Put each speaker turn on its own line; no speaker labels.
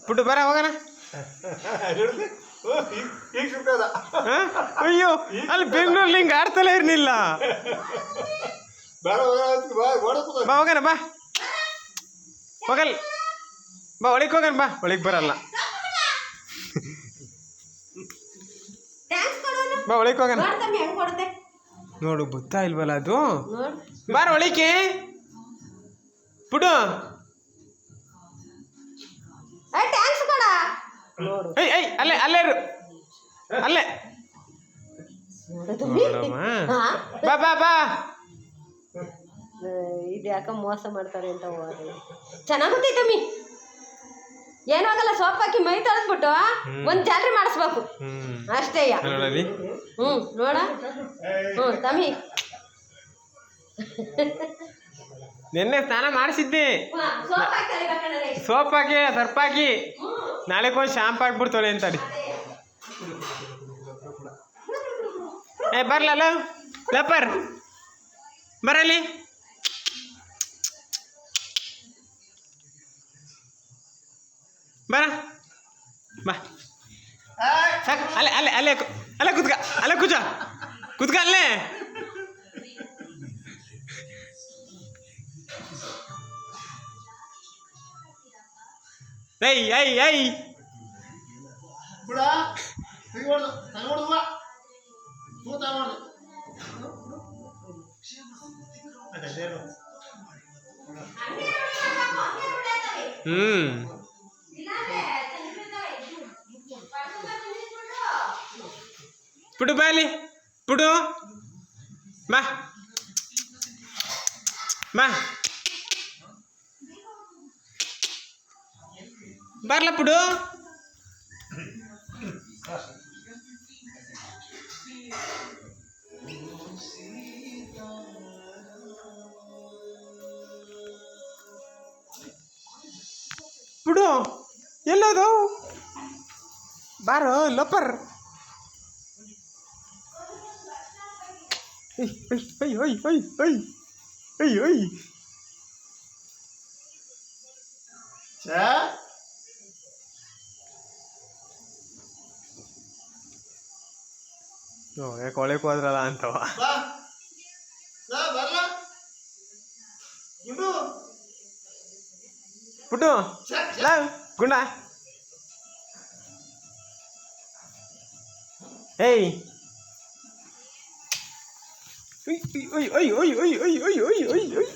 ಪುಟ್ಟು ಬರ ಹೋಗೋಣ. ಅಯ್ಯೋ ಅಲ್ಲಿ ಬೆಂಗಳೂರಲ್ಲಿ ಹಿಂಗೆ ಆಡ್ತಲೇ ಇರ್ಲಿಲ್ಲ. ಬಾ ಹೋಗೋಣ ಬಾ ಹೋಗಲ್ ಬಾ ಒಳಗೆ ಹೋಗೋಣ ಬಾ ಒಳಗೆ ಬರಲ್ಲ ಬಾ ಒಳಗೆ ಹೋಗೋಣ. ನೋಡು ಗೊತ್ತಾ ಇಲ್ವಲ್ಲ ಅದು. ಬಾರ ಒಳಿಕೆ ಪುಡು. ಅಲ್ಲೇ ಅಲ್ಲೇ ಅಲ್ಲೇ ಬಾ ಬಾ ಬಾ.
ಇದು ಯಾಕ ಮೋಸ ಮಾಡ್ತಾರೆ ಅಂತ ಹೋದ್ರೆ ಚೆನ್ನಾಗುತ್ತೆ ತಮ್ಮಿ. ಏನೂ ಆಗಲ್ಲ. ಸೋಪ್ ಹಾಕಿ ಮೈ ತೊಳೆದ್ಬಿಟ್ಟು ಒಂದು ಜಾತ್ರೆ ಮಾಡಿಸ್ಬೇಕು ಅಷ್ಟೇ. ನೋಡ ತಮ್ಮಿ
ನಿನ್ನೆ ಸ್ನಾನ ಮಾಡಿಸಿದ್ದೆ ಸೋಪ್ ಹಾಕಿ ಸರ್ಪ್ ಹಾಕಿ. ನಾಳೆಗೆ ಒಂದು ಶಾಂಪು ಹಾಕ್ಬಿಡ್ತಾಳೆ ಅಂತಡಿ. ಬರ್ಲಲ್ಲ ಲಪರ್ ಬರಲಿ. ಬರ ಬಾ ಸಾಕು. ಅಲ್ಲೇ ಅಲ್ಲೇ ಅಲ್ಲೇ ಅಲ್ಲೇ ಕುತ್ಕ ಅಲ್ಲೇ ಕುತ್ಕ ಅಲ್ಲೇ. ಐ ಐ ಐ ಪುಡು ಬಾಲಿ ಪುಡು ಬಾ ಬಾ ಬರ್ಲ ಪುಡು. ಪುಡು ಎಲ್ಲೋದು ಬಾರೋ ಲೋಪರ್. ಯಾಕೆ ಒಳಗೆ ಹೋದ್ರಲ್ಲ ಅಂತವ. ಪುಟ್ಟು ಲಾ ಗುಂಡ ಏಯ್ ಒಯ್ ಒಯ್ ಒಯ್ ಒಯ್ ಒಯ್ ಒಯ್ ಒಯ್ ಒಯ್ ಒಯ್